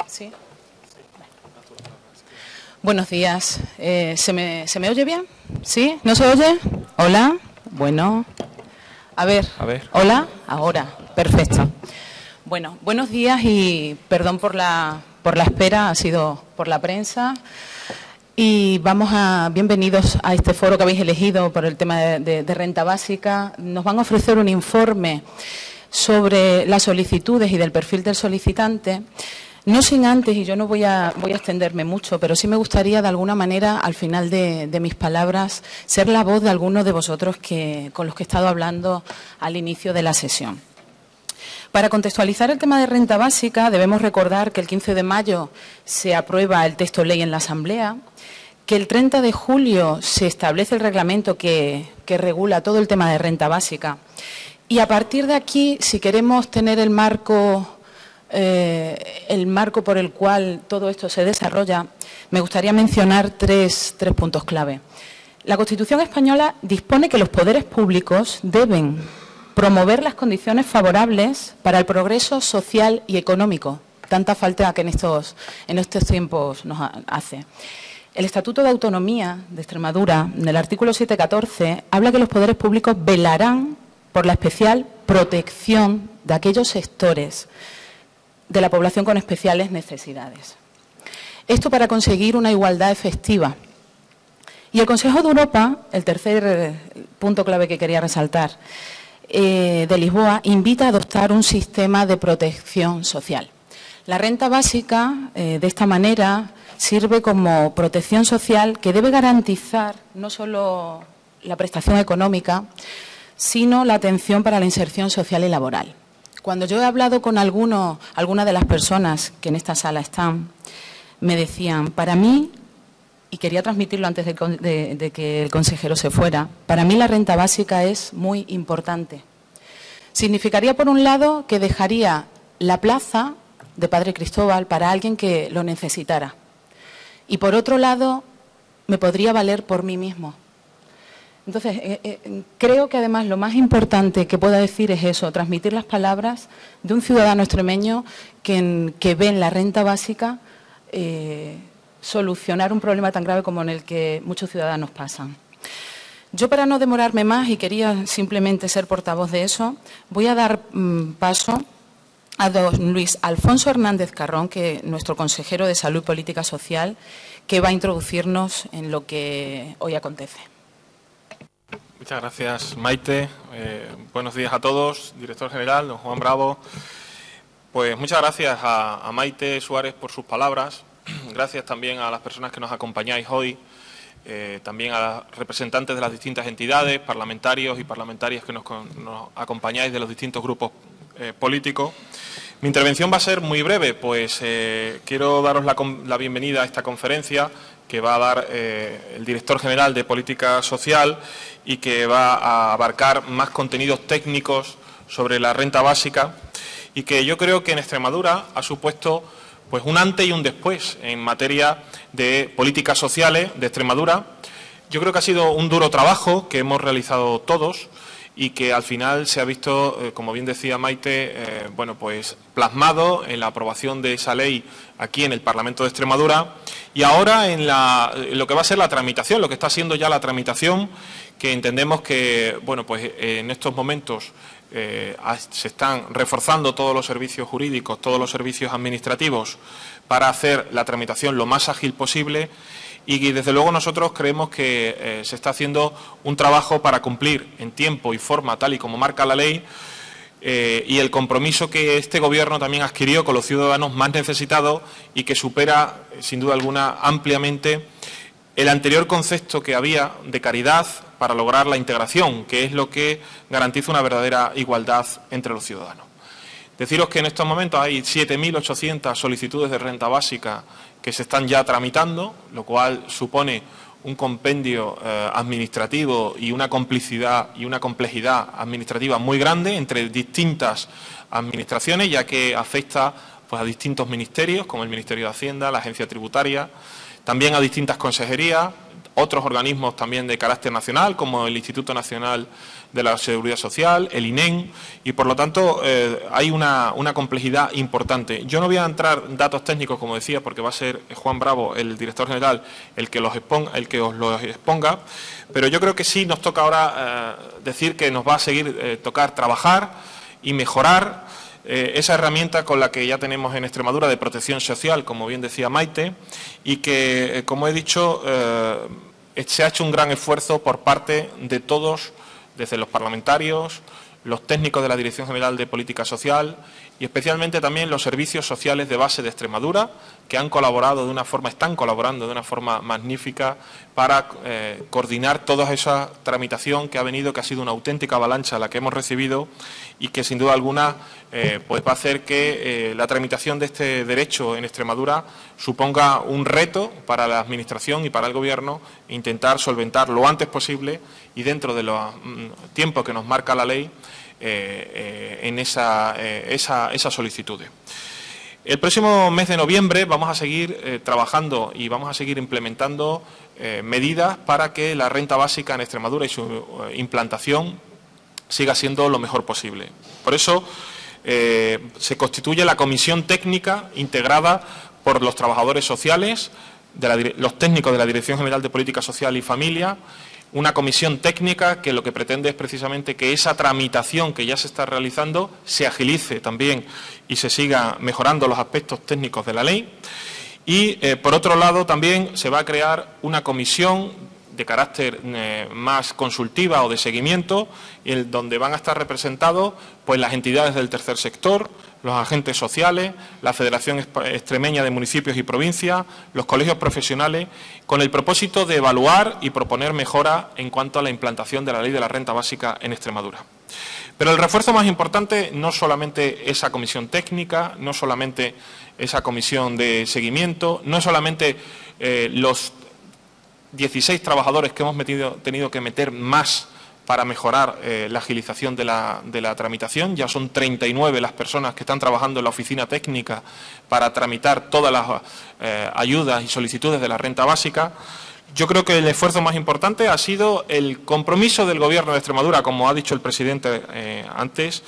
Sí. Buenos días. ¿Se me oye bien? ¿Sí? ¿No se oye? ¿Hola? Bueno. A ver. ¿Hola? Ahora. Perfecto. Bueno, buenos días y perdón por la espera, ha sido por la prensa. Y bienvenidos a este foro que habéis elegido por el tema de renta básica. Nos van a ofrecer un informe sobre las solicitudes y del perfil del solicitante. No sin antes, y yo no voy a extenderme mucho, pero sí me gustaría de alguna manera, al final de mis palabras, ser la voz de algunos de vosotros con los que he estado hablando al inicio de la sesión. Para contextualizar el tema de renta básica, debemos recordar que el 15 de mayo se aprueba el texto ley en la Asamblea, que el 30 de julio se establece el reglamento que regula todo el tema de renta básica. Y a partir de aquí, si queremos tener el marco por el cual todo esto se desarrolla, me gustaría mencionar tres puntos clave. La Constitución española dispone que los poderes públicos deben promover las condiciones favorables para el progreso social y económico, tanta falta que en estos tiempos nos hace. El Estatuto de Autonomía de Extremadura, en el artículo 714, habla que los poderes públicos velarán por la especial protección de aquellos sectores de la población con especiales necesidades. Esto para conseguir una igualdad efectiva. Y el Consejo de Europa, el tercer punto clave que quería resaltar, de Lisboa, invita a adoptar un sistema de protección social. La renta básica, de esta manera, sirve como protección social que debe garantizar no solo la prestación económica, sino la atención para la inserción social y laboral. Cuando yo he hablado con algunas de las personas que en esta sala están, me decían, para mí, y quería transmitirlo antes de que el consejero se fuera, para mí la renta básica es muy importante. Significaría, por un lado, que dejaría la plaza de Padre Cristóbal para alguien que lo necesitara. Y, por otro lado, me podría valer por mí mismo. Entonces, creo que además lo más importante que pueda decir es eso, transmitir las palabras de un ciudadano extremeño que ve en la renta básica solucionar un problema tan grave como en el que muchos ciudadanos pasan. Yo, para no demorarme más, y quería simplemente ser portavoz de eso, voy a dar paso a don Luis Alfonso Hernández Carrón, que es nuestro consejero de Salud y Política Social, que va a introducirnos en lo que hoy acontece. Muchas gracias, Maite. Buenos días a todos, director general, don Juan Bravo. Pues muchas gracias a Maite Suárez por sus palabras. Gracias también a las personas que nos acompañáis hoy, también a los representantes de las distintas entidades, parlamentarios y parlamentarias que nos acompañáis de los distintos grupos políticos. Mi intervención va a ser muy breve, pues quiero daros la bienvenida a esta conferencia que va a dar el director general de Política Social y que va a abarcar más contenidos técnicos sobre la renta básica y que yo creo que en Extremadura ha supuesto pues un antes y un después en materia de políticas sociales de Extremadura. Yo creo que ha sido un duro trabajo que hemos realizado todos y que al final se ha visto, como bien decía Maite, bueno, pues plasmado en la aprobación de esa ley aquí en el Parlamento de Extremadura y ahora en lo que va a ser la tramitación, lo que está siendo ya la tramitación, que entendemos que, bueno, pues en estos momentos se están reforzando todos los servicios jurídicos, todos los servicios administrativos para hacer la tramitación lo más ágil posible y desde luego nosotros creemos que se está haciendo un trabajo para cumplir en tiempo y forma tal y como marca la ley y el compromiso que este Gobierno también adquirió con los ciudadanos más necesitados y que supera sin duda alguna ampliamente el anterior concepto que había de caridad para lograr la integración, que es lo que garantiza una verdadera igualdad entre los ciudadanos. Deciros que en estos momentos hay 7.800 solicitudes de renta básica que se están ya tramitando, lo cual supone un compendio administrativo y una complicidad y una complejidad administrativa muy grande entre distintas administraciones, ya que afecta pues, a distintos ministerios, como el Ministerio de Hacienda, la Agencia Tributaria, también a distintas consejerías, otros organismos también de carácter nacional, como el Instituto Nacional de la Seguridad Social, el INEM, y por lo tanto hay una complejidad importante. Yo no voy a entrar en datos técnicos, como decía, porque va a ser Juan Bravo, el director general, el que os los exponga, pero yo creo que sí nos toca ahora decir que nos va a seguir tocar trabajar y mejorar esa herramienta con la que ya tenemos en Extremadura de protección social, como bien decía Maite, y que, como he dicho, se ha hecho un gran esfuerzo por parte de todos, desde los parlamentarios, los técnicos de la Dirección General de Política Social y especialmente también los servicios sociales de base de Extremadura, que están colaborando de una forma magnífica para coordinar toda esa tramitación que ha sido una auténtica avalancha la que hemos recibido y que sin duda alguna pues va a hacer que la tramitación de este derecho en Extremadura suponga un reto para la Administración y para el Gobierno intentar solventar lo antes posible y dentro de los tiempos que nos marca la ley en esas solicitudes. El próximo mes de noviembre vamos a seguir trabajando y vamos a seguir implementando medidas para que la renta básica en Extremadura y su implantación siga siendo lo mejor posible. Por eso se constituye la comisión técnica integrada por los trabajadores sociales, los técnicos de la Dirección General de Política Social y Familia, una comisión técnica que lo que pretende es precisamente que esa tramitación que ya se está realizando se agilice también y se siga mejorando los aspectos técnicos de la ley. Y, por otro lado, también se va a crear una comisión de carácter más consultiva o de seguimiento, donde van a estar representados pues, las entidades del tercer sector, los agentes sociales, la Federación Extremeña de Municipios y Provincias, los colegios profesionales, con el propósito de evaluar y proponer mejoras en cuanto a la implantación de la Ley de la Renta Básica en Extremadura. Pero el refuerzo más importante no solamente esa comisión técnica, no solamente esa comisión de seguimiento, no solamente los 16 trabajadores que hemos tenido que meter más para mejorar la agilización de la tramitación. Ya son 39 las personas que están trabajando en la oficina técnica para tramitar todas las ayudas y solicitudes de la renta básica. Yo creo que el esfuerzo más importante ha sido el compromiso del Gobierno de Extremadura, como ha dicho el presidente antes,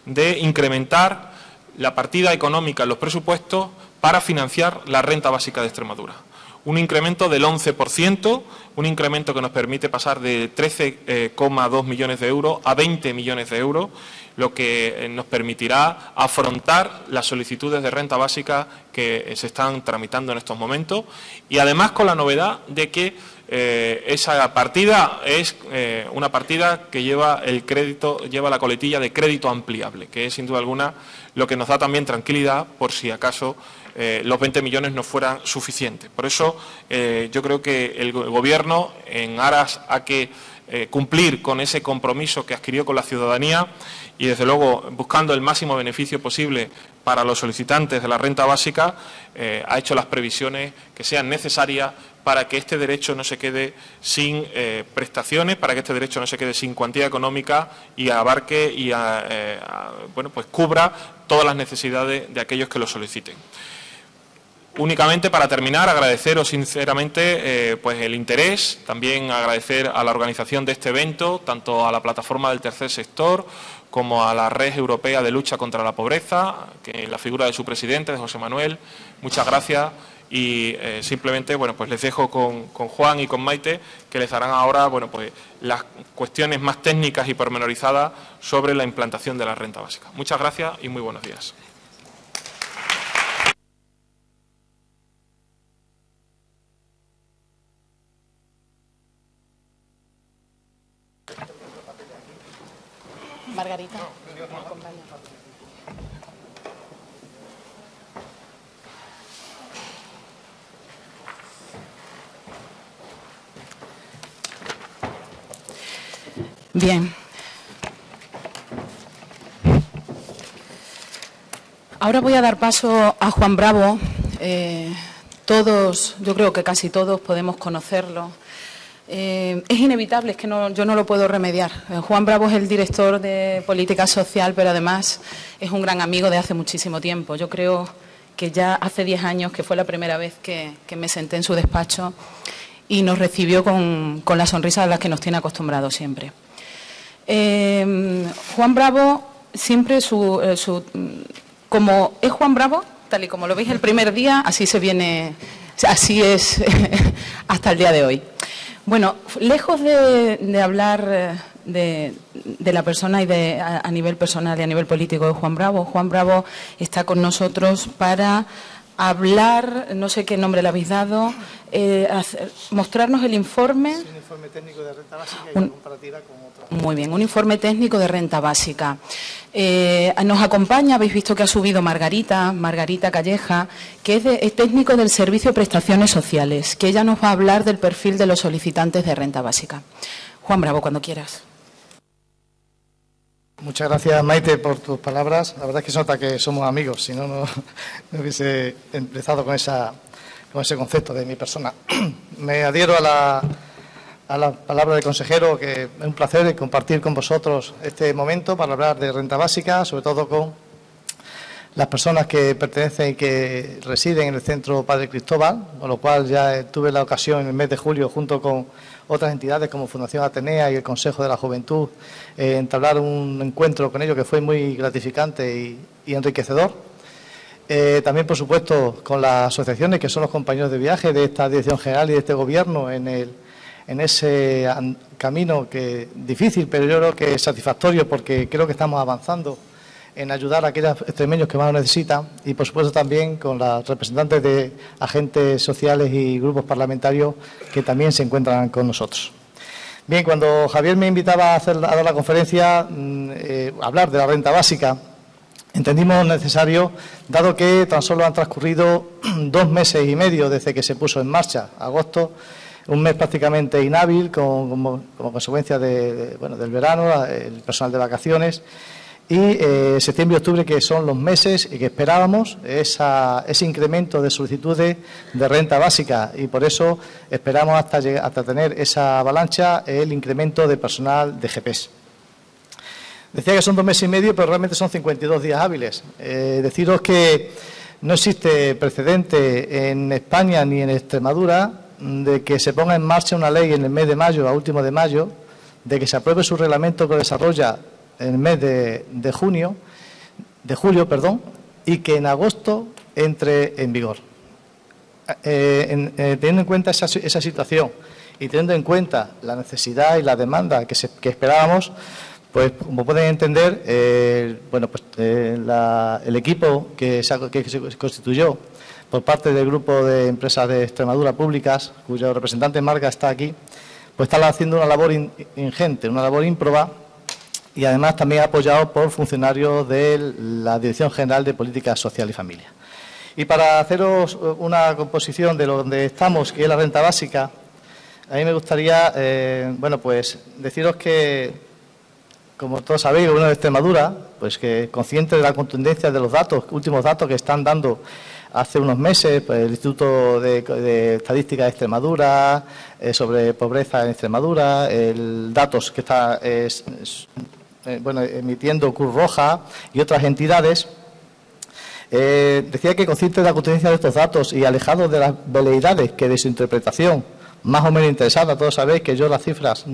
de incrementar la partida económica en los presupuestos para financiar la renta básica de Extremadura. Un incremento del 11%, un incremento que nos permite pasar de 13,2 millones de euros a 20 millones de euros, lo que nos permitirá afrontar las solicitudes de renta básica que se están tramitando en estos momentos y además con la novedad de que esa partida es una partida que lleva la coletilla de crédito ampliable, que es sin duda alguna lo que nos da también tranquilidad por si acaso los 20 millones no fueran suficientes. Por eso yo creo que el Gobierno, en aras a que cumplir con ese compromiso que adquirió con la ciudadanía y, desde luego, buscando el máximo beneficio posible para los solicitantes de la renta básica, ha hecho las previsiones que sean necesarias para que este derecho no se quede sin prestaciones, para que este derecho no se quede sin cuantía económica y abarque y pues cubra todas las necesidades de aquellos que lo soliciten. Únicamente, para terminar, agradeceros sinceramente pues el interés, también agradecer a la organización de este evento, tanto a la plataforma del tercer sector como a la Red Europea de Lucha contra la Pobreza, que en la figura de su presidente, de José Manuel. Muchas gracias y simplemente pues les dejo con Juan y con Maite, que les darán ahora pues las cuestiones más técnicas y pormenorizadas sobre la implantación de la renta básica. Muchas gracias y muy buenos días. Margarita. Bien. Ahora voy a dar paso a Juan Bravo. Todos, yo creo que casi todos podemos conocerlo. Es inevitable, es que yo no lo puedo remediar. Juan Bravo es el director de Política Social, pero además es un gran amigo de hace muchísimo tiempo. Yo creo que ya hace 10 años, que fue la primera vez que me senté en su despacho, y nos recibió con la sonrisa a la que nos tiene acostumbrados siempre. Juan Bravo, siempre como es Juan Bravo, tal y como lo veis el primer día, así es hasta el día de hoy. Bueno, lejos de hablar de la persona y a nivel personal y a nivel político de Juan Bravo está con nosotros para hablar, no sé qué nombre le habéis dado, mostrarnos el informe. Sí, un informe técnico de renta básica y comparativa con otras. Muy bien, un informe técnico de renta básica. Nos acompaña, habéis visto que ha subido Margarita Calleja, que es técnico del Servicio de Prestaciones Sociales, que ella nos va a hablar del perfil de los solicitantes de renta básica. Juan Bravo, cuando quieras. Muchas gracias, Maite, por tus palabras. La verdad es que se nota que somos amigos, si no, no hubiese empezado con ese concepto de mi persona. Me adhiero a la palabra del consejero, que es un placer compartir con vosotros este momento para hablar de renta básica, sobre todo con las personas que pertenecen y que residen en el Centro Padre Cristóbal, con lo cual ya tuve la ocasión en el mes de julio, junto con otras entidades como Fundación Atenea y el Consejo de la Juventud, entablar un encuentro con ellos que fue muy gratificante y enriquecedor. También, por supuesto, con las asociaciones que son los compañeros de viaje de esta Dirección General y de este Gobierno en ese camino que difícil, pero yo creo que es satisfactorio, porque creo que estamos avanzando en ayudar a aquellos extremeños que más lo necesitan, y por supuesto también con las representantes de agentes sociales y grupos parlamentarios que también se encuentran con nosotros. Bien, cuando Javier me invitaba a dar la conferencia, hablar de la renta básica, entendimos necesario, dado que tan solo han transcurrido 2 meses y medio desde que se puso en marcha, agosto, un mes prácticamente inhábil como consecuencia del verano, el personal de vacaciones, y septiembre y octubre, que son los meses y que esperábamos ese incremento de solicitudes de renta básica, y por eso esperamos hasta tener esa avalancha, el incremento de personal de GPS. Decía que son 2 meses y medio, pero realmente son 52 días hábiles. Deciros que no existe precedente en España ni en Extremadura de que se ponga en marcha una ley en el mes de mayo, a último de mayo, de que se apruebe su reglamento que desarrolla en el mes de julio, y que en agosto entre en vigor. Teniendo en cuenta esa situación y teniendo en cuenta la necesidad y la demanda que esperábamos, pues como pueden entender, el equipo que se constituyó por parte del Grupo de Empresas de Extremadura Públicas, cuyo representante Marga está aquí, pues está haciendo una labor ingente, una labor ímproba, y además también apoyado por funcionarios de la Dirección General de Política Social y Familia. Y para haceros una composición de donde estamos, que es la renta básica, a mí me gustaría, deciros que, como todos sabéis, el Gobierno de Extremadura, pues que consciente de la contundencia de los últimos datos que están dando hace unos meses, pues, el Instituto de Estadística de Extremadura, sobre pobreza en Extremadura, datos que está emitiendo Cruz Roja y otras entidades, decía que consciente de la contundencia de estos datos y alejado de las veleidades que de su interpretación más o menos interesada, todos sabéis que yo las cifras,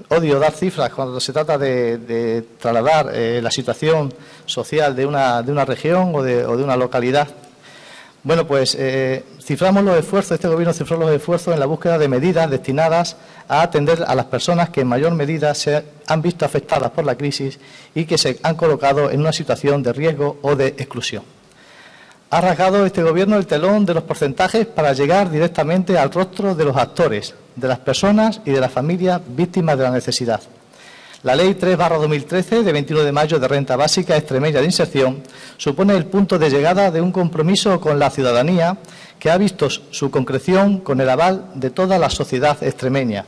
odio dar cifras cuando se trata de trasladar la situación social de una región o de una localidad. Bueno, pues ciframos los esfuerzos, este Gobierno cifró los esfuerzos en la búsqueda de medidas destinadas a atender a las personas que en mayor medida se han visto afectadas por la crisis y que se han colocado en una situación de riesgo o de exclusión. Ha rasgado este Gobierno el telón de los porcentajes para llegar directamente al rostro de los actores, de las personas y de las familias víctimas de la necesidad. La Ley 3/2013, de 21 de mayo, de Renta Básica Extremeña de Inserción, supone el punto de llegada de un compromiso con la ciudadanía que ha visto su concreción con el aval de toda la sociedad extremeña,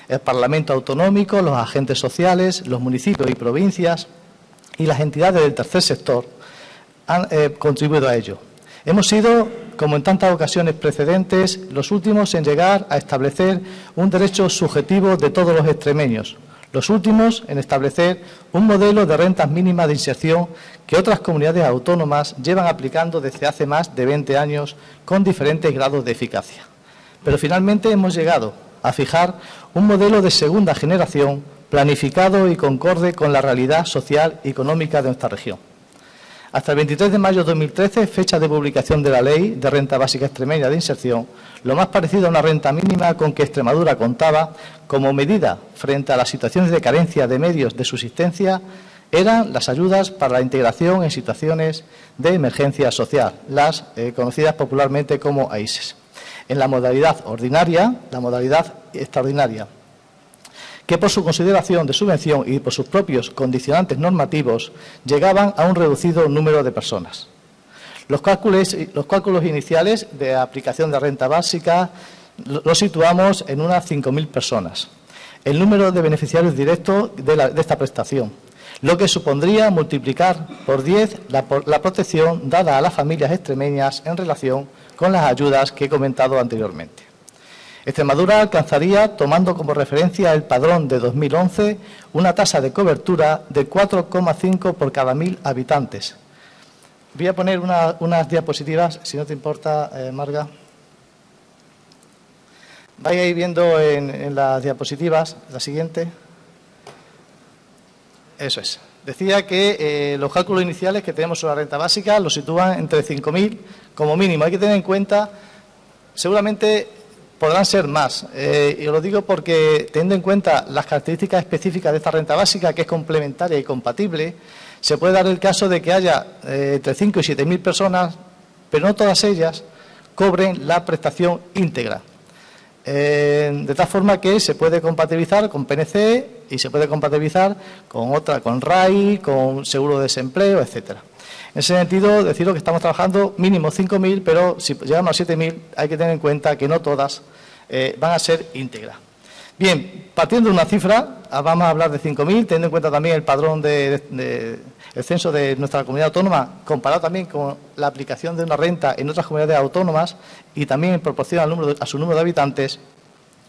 el Parlamento Autonómico, los agentes sociales, los municipios y provincias y las entidades del tercer sector han contribuido a ello. Hemos sido, como en tantas ocasiones precedentes, los últimos en llegar a establecer un derecho subjetivo de todos los extremeños, los últimos en establecer un modelo de rentas mínimas de inserción que otras comunidades autónomas llevan aplicando desde hace más de 20 años con diferentes grados de eficacia. Pero finalmente hemos llegado a fijar un modelo de segunda generación planificado y concorde con la realidad social y económica de nuestra región. Hasta el 23 de mayo de 2013, fecha de publicación de la Ley de Renta Básica Extremeña de Inserción, lo más parecido a una renta mínima con que Extremadura contaba como medida frente a las situaciones de carencia de medios de subsistencia eran las ayudas para la integración en situaciones de emergencia social, las conocidas popularmente como AISES, en la modalidad ordinaria, la modalidad extraordinaria, que por su consideración de subvención y por sus propios condicionantes normativos llegaban a un reducido número de personas. Los cálculos iniciales de aplicación de renta básica los situamos en unas 5.000 personas, el número de beneficiarios directos de esta prestación, lo que supondría multiplicar por 10 la protección dada a las familias extremeñas en relación con las ayudas que he comentado anteriormente. Extremadura alcanzaría, tomando como referencia el padrón de 2011, una tasa de cobertura de 4,5 por cada 1.000 habitantes. Voy a poner unas diapositivas, si no te importa, Marga. Vais a ir viendo en las diapositivas, la siguiente. Eso es. Decía que los cálculos iniciales que tenemos sobre la renta básica los sitúan entre 5.000 como mínimo. Hay que tener en cuenta, seguramente podrán ser más. Y os lo digo porque, teniendo en cuenta las características específicas de esta renta básica, que es complementaria y compatible, se puede dar el caso de que haya entre 5 y 7.000 personas, pero no todas ellas cobren la prestación íntegra. De tal forma que se puede compatibilizar con PNC y se puede compatibilizar con RAI, con seguro de desempleo, etcétera. En ese sentido, deciros que estamos trabajando mínimo 5.000, pero si llegamos a 7.000 hay que tener en cuenta que no todas van a ser íntegras. Bien, partiendo de una cifra, vamos a hablar de 5.000, teniendo en cuenta también el padrón el censo de nuestra comunidad autónoma, comparado también con la aplicación de una renta en otras comunidades autónomas y también en proporción a su número de habitantes.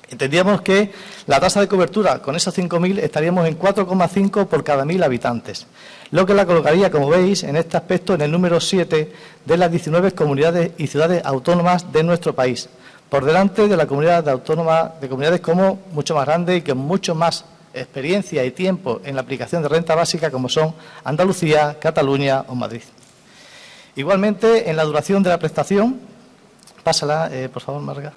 Entendíamos que la tasa de cobertura con esos 5.000 estaríamos en 4,5 por cada 1.000 habitantes, lo que la colocaría, como veis, en este aspecto en el número 7 de las 19 comunidades y ciudades autónomas de nuestro país, por delante de la comunidad autónoma, de comunidades como mucho más grandes y con mucho más experiencia y tiempo en la aplicación de renta básica, como son Andalucía, Cataluña o Madrid. Igualmente, en la duración de la prestación, pásala, por favor, Marga.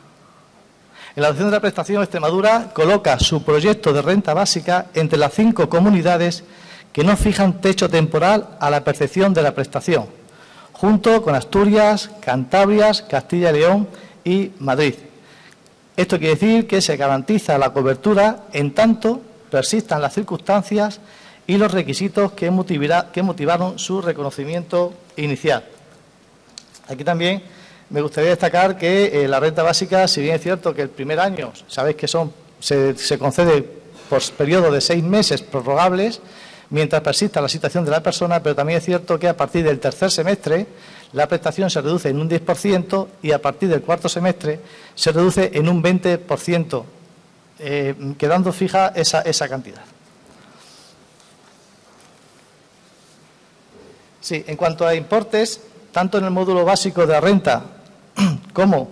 En la duración de la prestación, Extremadura coloca su proyecto de renta básica entre las 5 comunidades que no fijan techo temporal a la percepción de la prestación, junto con Asturias, Cantabria, Castilla y León y Madrid. Esto quiere decir que se garantiza la cobertura en tanto persistan las circunstancias y los requisitos que motivaron su reconocimiento inicial. Aquí también me gustaría destacar que la renta básica, si bien es cierto que el primer año, sabéis que se concede por periodo de 6 meses prorrogables, mientras persista la situación de la persona, pero también es cierto que a partir del tercer semestre la prestación se reduce en un 10% y a partir del cuarto semestre se reduce en un 20%, quedando fija esa cantidad. Sí, en cuanto a importes, tanto en el módulo básico de la renta como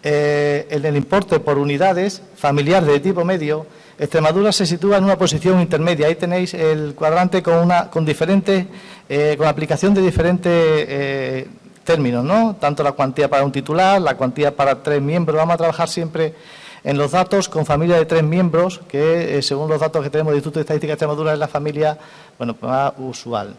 en el importe por unidades familiar de tipo medio, Extremadura se sitúa en una posición intermedia. Ahí tenéis el cuadrante con aplicación de diferentes términos, ¿no? Tanto la cuantía para un titular, la cuantía para 3 miembros. Vamos a trabajar siempre en los datos con familia de 3 miembros, que según los datos que tenemos del Instituto de Estadística de Extremadura es la familia más usual.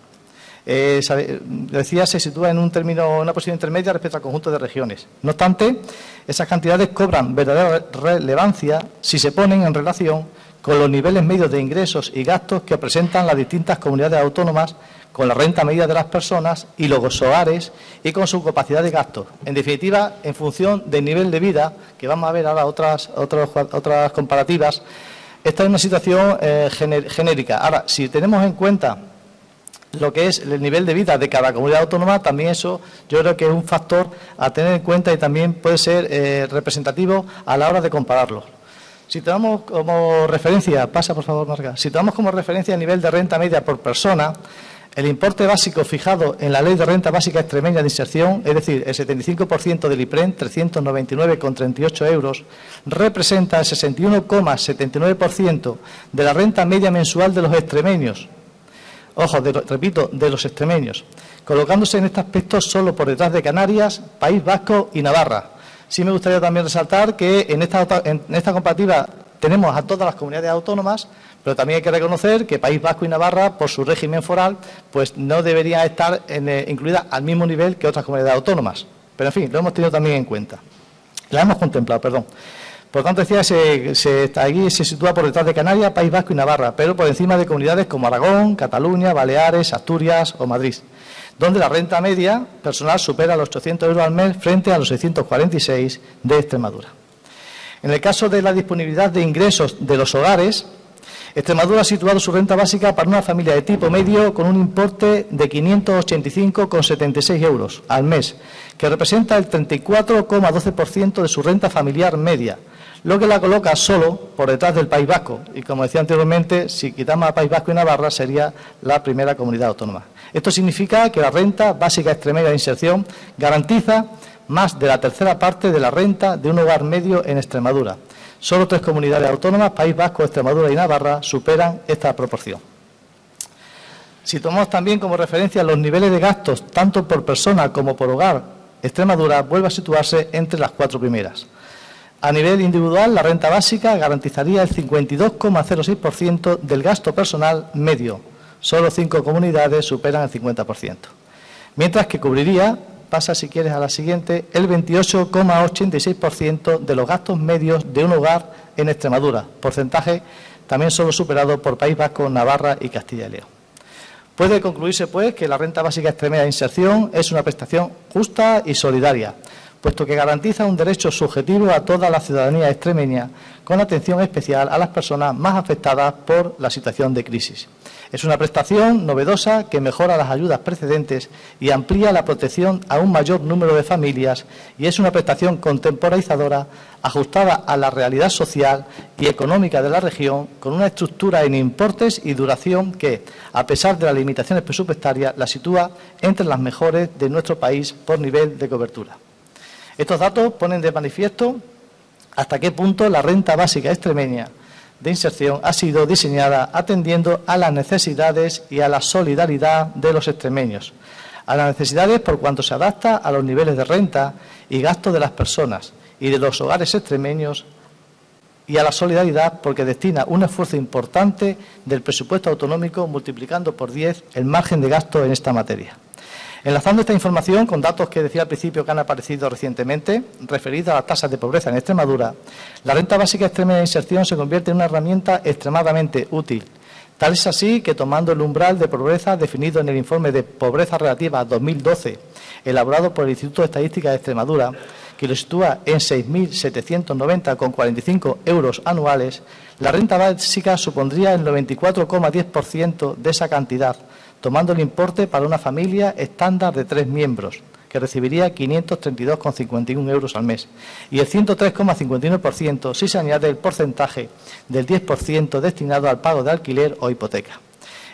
Decía, se sitúa en una posición intermedia respecto al conjunto de regiones. No obstante, esas cantidades cobran verdadera relevancia si se ponen en relación con los niveles medios de ingresos y gastos que presentan las distintas comunidades autónomas, con la renta media de las personas y los hogares y con su capacidad de gasto. En definitiva, en función del nivel de vida, que vamos a ver ahora otras comparativas, esta es una situación genérica. Ahora, si tenemos en cuenta lo que es el nivel de vida de cada comunidad autónoma, también eso yo creo que es un factor a tener en cuenta y también puede ser representativo a la hora de compararlo. Si tomamos como referencia, pasa por favor, Marga, si tomamos como referencia el nivel de renta media por persona, El importe básico fijado en la Ley de Renta Básica Extremeña de Inserción, es decir, el 75% del IPREN, 399,38 euros, representa el 61,79% de la renta media mensual de los extremeños. Ojo, repito, de los extremeños, colocándose en este aspecto solo por detrás de Canarias, País Vasco y Navarra. Sí me gustaría también resaltar que en esta comparativa tenemos a todas las comunidades autónomas, pero también hay que reconocer que País Vasco y Navarra, por su régimen foral, pues no deberían estar incluidas al mismo nivel que otras comunidades autónomas. Pero, en fin, lo hemos tenido también en cuenta. La hemos contemplado, perdón. Por lo tanto, decía, aquí se sitúa por detrás de Canarias, País Vasco y Navarra, pero por encima de comunidades como Aragón, Cataluña, Baleares, Asturias o Madrid, donde la renta media personal supera los 800 euros al mes frente a los 646 de Extremadura. En el caso de la disponibilidad de ingresos de los hogares, Extremadura ha situado su renta básica para una familia de tipo medio con un importe de 585,76 euros al mes, que representa el 34,12% de su renta familiar media, lo que la coloca solo por detrás del País Vasco. Y como decía anteriormente, si quitamos a País Vasco y Navarra, sería la primera comunidad autónoma. Esto significa que la renta básica extremeña de inserción garantiza más de la tercera parte de la renta de un hogar medio en Extremadura. Solo 3 comunidades autónomas, País Vasco, Extremadura y Navarra, superan esta proporción. Si tomamos también como referencia los niveles de gastos, tanto por persona como por hogar, Extremadura vuelve a situarse entre las 4 primeras. A nivel individual, la renta básica garantizaría el 52,06% del gasto personal medio. Solo 5 comunidades superan el 50%. Mientras que cubriría, pasa si quieres a la siguiente, el 28,86% de los gastos medios de un hogar en Extremadura, porcentaje también solo superado por País Vasco, Navarra y Castilla y León. Puede concluirse, pues, que la renta básica extremeña de inserción es una prestación justa y solidaria, puesto que garantiza un derecho subjetivo a toda la ciudadanía extremeña, con atención especial a las personas más afectadas por la situación de crisis. Es una prestación novedosa que mejora las ayudas precedentes y amplía la protección a un mayor número de familias, y es una prestación contemporaneizadora ajustada a la realidad social y económica de la región, con una estructura en importes y duración que, a pesar de las limitaciones presupuestarias, la sitúa entre las mejores de nuestro país por nivel de cobertura. Estos datos ponen de manifiesto hasta qué punto la renta básica extremeña de inserción ha sido diseñada atendiendo a las necesidades y a la solidaridad de los extremeños. A las necesidades por cuanto se adapta a los niveles de renta y gasto de las personas y de los hogares extremeños, y a la solidaridad porque destina un esfuerzo importante del presupuesto autonómico, multiplicando por 10 el margen de gasto en esta materia. Enlazando esta información con datos que decía al principio que han aparecido recientemente, referidos a las tasas de pobreza en Extremadura, la renta básica extremeña de inserción se convierte en una herramienta extremadamente útil. Tal es así que, tomando el umbral de pobreza definido en el informe de pobreza relativa 2012, elaborado por el Instituto de Estadística de Extremadura, que lo sitúa en 6.790,45 euros anuales, la renta básica supondría el 94,10% de esa cantidad, tomando el importe para una familia estándar de 3 miembros, que recibiría 532,51 euros al mes, y el 103,51% si se añade el porcentaje del 10% destinado al pago de alquiler o hipoteca.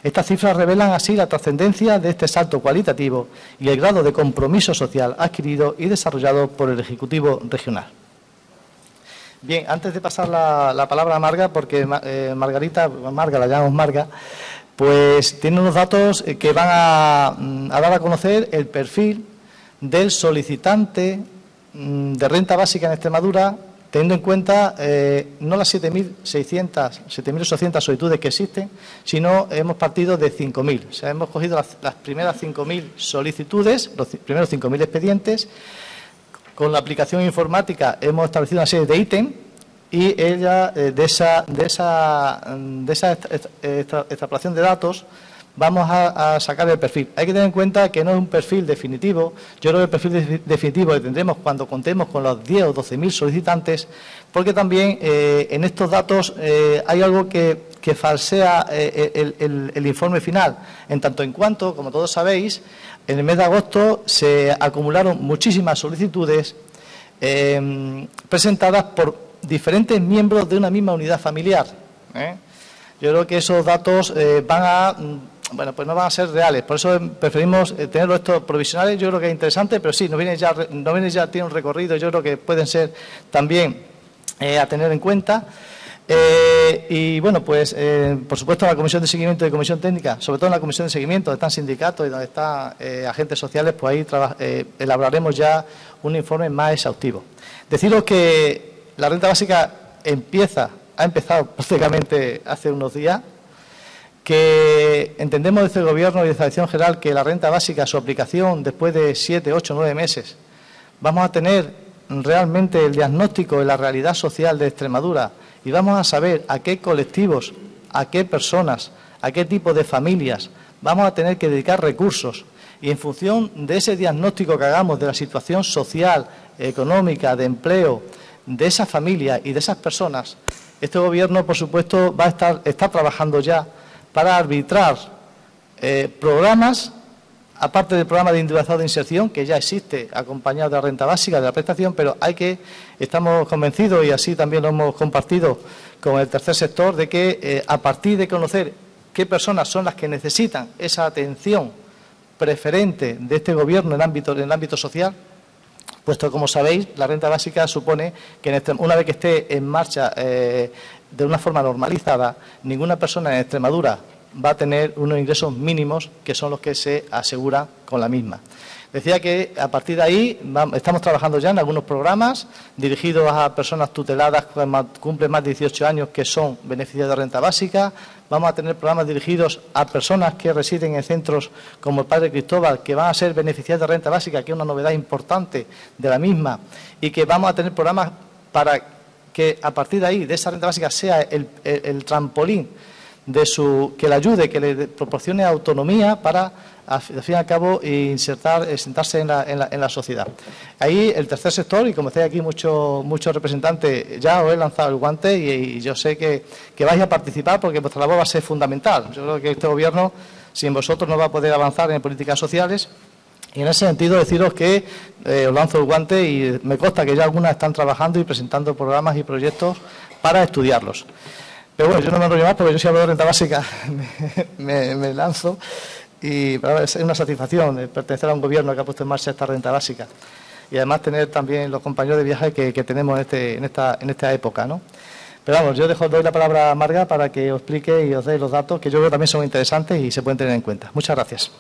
Estas cifras revelan así la trascendencia de este salto cualitativo y el grado de compromiso social adquirido y desarrollado por el Ejecutivo regional. Bien, antes de pasar la palabra a Marga, porque Marga, la llamamos Marga, pues tiene unos datos que van a dar a conocer el perfil del solicitante de renta básica en Extremadura, teniendo en cuenta no las 7.800 solicitudes que existen, sino hemos partido de 5.000. O sea, hemos cogido las primeras 5.000 solicitudes, los primeros 5.000 expedientes. Con la aplicación informática hemos establecido una serie de ítems y ella, de esa extrapolación de datos, vamos a sacar el perfil. Hay que tener en cuenta que no es un perfil definitivo. Yo creo que el perfil definitivo lo tendremos cuando contemos con los 10 o 12.000 solicitantes, porque también en estos datos hay algo que falsea el informe final, en tanto en cuanto, como todos sabéis, en el mes de agosto se acumularon muchísimas solicitudes presentadas por diferentes miembros de una misma unidad familiar. Yo creo que esos datos van a bueno, pues no van a ser reales. Por eso preferimos tenerlo estos provisionales. Yo creo que es interesante, pero sí, nos viene ya tiene un recorrido. Yo creo que pueden ser también a tener en cuenta. Y bueno, pues por supuesto la Comisión de Seguimiento y Comisión Técnica, sobre todo en la Comisión de Seguimiento, donde están sindicatos y donde están agentes sociales, pues ahí elaboraremos ya un informe más exhaustivo. Deciros que la renta básica ha empezado prácticamente hace unos días, que entendemos desde el Gobierno y desde la Dirección General que la renta básica, su aplicación después de 7, 8, 9 meses, vamos a tener realmente el diagnóstico de la realidad social de Extremadura y vamos a saber a qué colectivos, a qué personas, a qué tipo de familias vamos a tener que dedicar recursos. Y en función de ese diagnóstico que hagamos de la situación social, económica, de empleo, de esas familias y de esas personas, este Gobierno, por supuesto, está trabajando ya para arbitrar programas, aparte del programa de individualizado de inserción, que ya existe, acompañado de la renta básica, de la prestación, pero estamos convencidos, y así también lo hemos compartido con el tercer sector, de que a partir de conocer qué personas son las que necesitan esa atención preferente de este Gobierno en el ámbito social, puesto que, como sabéis, la renta básica supone que una vez que esté en marcha de una forma normalizada, ninguna persona en Extremadura va a tener unos ingresos mínimos que son los que se aseguran con la misma. Decía que a partir de ahí estamos trabajando ya en algunos programas dirigidos a personas tuteladas que cumplen más de 18 años que son beneficiarios de renta básica. Vamos a tener programas dirigidos a personas que residen en centros como el Padre Cristóbal, que van a ser beneficiarios de renta básica, que es una novedad importante de la misma, y que vamos a tener programas para que a partir de ahí, de esa renta básica, sea el trampolín que le ayude, que le proporcione autonomía para, al fin y al cabo, sentarse en la sociedad. Ahí el tercer sector, y como estáis aquí muchos representantes, ya os he lanzado el guante y yo sé que vais a participar porque vuestra labor va a ser fundamental. Yo creo que este Gobierno, sin vosotros, no va a poder avanzar en políticas sociales. Y en ese sentido deciros que os lanzo el guante y me consta que ya algunas están trabajando y presentando programas y proyectos para estudiarlos. Pero bueno, yo no me enrollo más porque yo si hablo de renta básica me lanzo y es una satisfacción pertenecer a un Gobierno que ha puesto en marcha esta renta básica y además tener también los compañeros de viaje que tenemos en esta época, ¿no? Pero vamos, yo doy la palabra a Marga para que os explique y os dé los datos que yo creo que también son interesantes y se pueden tener en cuenta. Muchas gracias.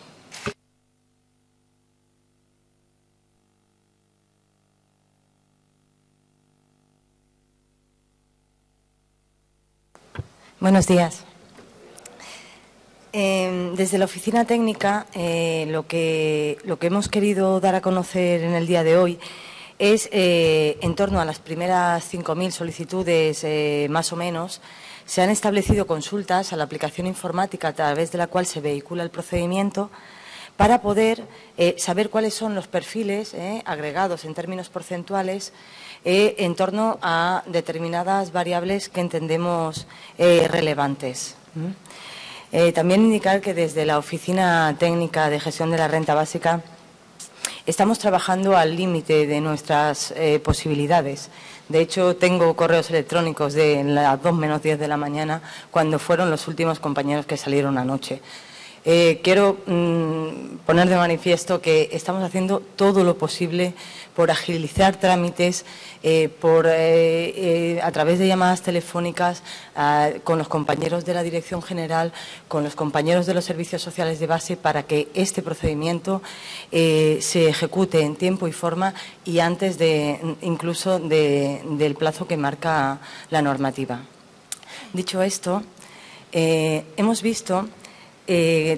Buenos días. Desde la oficina técnica, lo que hemos querido dar a conocer en el día de hoy es, en torno a las primeras 5.000 solicitudes, más o menos, se han establecido consultas a la aplicación informática a través de la cual se vehicula el procedimiento para poder saber cuáles son los perfiles agregados en términos porcentuales en torno a determinadas variables que entendemos relevantes. También indicar que desde la Oficina Técnica de Gestión de la Renta Básica estamos trabajando al límite de nuestras posibilidades. De hecho, tengo correos electrónicos de las 2 menos 10 de la mañana, cuando fueron los últimos compañeros que salieron anoche. Quiero poner de manifiesto que estamos haciendo todo lo posible por agilizar trámites, a través de llamadas telefónicas con los compañeros de la Dirección General, con los compañeros de los servicios sociales de base, para que este procedimiento se ejecute en tiempo y forma y antes incluso del plazo que marca la normativa. Dicho esto, hemos visto,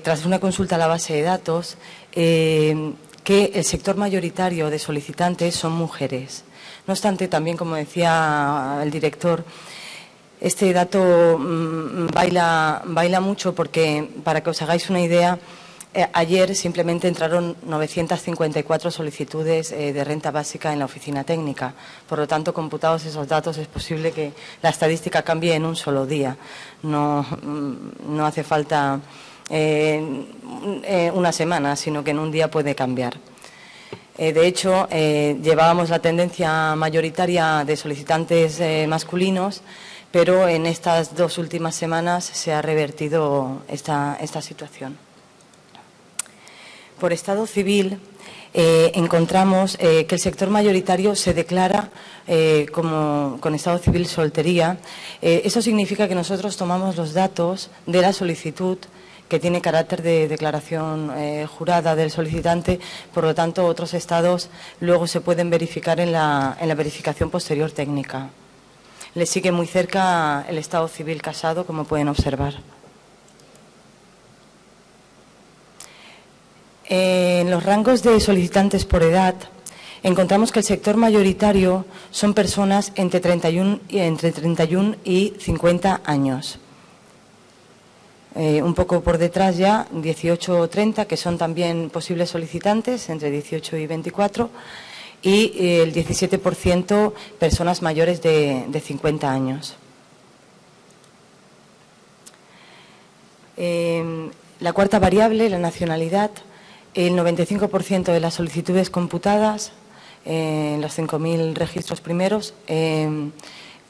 tras una consulta a la base de datos, que el sector mayoritario de solicitantes son mujeres. No obstante, también, como decía el director, este dato baila mucho porque, para que os hagáis una idea, ayer simplemente entraron 954 solicitudes de renta básica en la oficina técnica. Por lo tanto, computados esos datos, es posible que la estadística cambie en un solo día. No hace falta una semana, sino que en un día puede cambiar. De hecho, llevábamos la tendencia mayoritaria de solicitantes masculinos, pero en estas 2 últimas semanas se ha revertido esta situación. Por estado civil, encontramos que el sector mayoritario se declara con estado civil soltería. Eso significa que nosotros tomamos los datos de la solicitud, que tiene carácter de declaración jurada del solicitante, por lo tanto otros estados luego se pueden verificar en la verificación posterior técnica. Le sigue muy cerca el estado civil casado, como pueden observar. En los rangos de solicitantes por edad, encontramos que el sector mayoritario son personas entre 31 y 50 años. Un poco por detrás ya, 18 o 30, que son también posibles solicitantes, entre 18 y 24, y el 17% personas mayores de 50 años. La cuarta variable, la nacionalidad, el 95% de las solicitudes computadas en los 5.000 registros primeros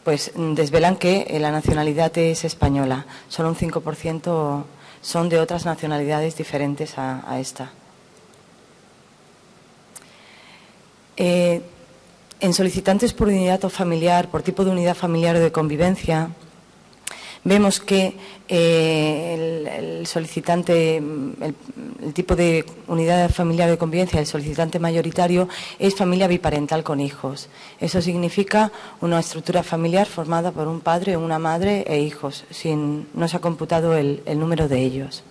pues desvelan que la nacionalidad es española. Solo un 5% son de otras nacionalidades diferentes a esta. En solicitantes por unidad o familiar, por tipo de unidad familiar o de convivencia, vemos que el solicitante, el tipo de unidad familiar de convivencia del solicitante mayoritario es familia biparental con hijos. Eso significa una estructura familiar formada por un padre, una madre e hijos. No se ha computado el número de ellos.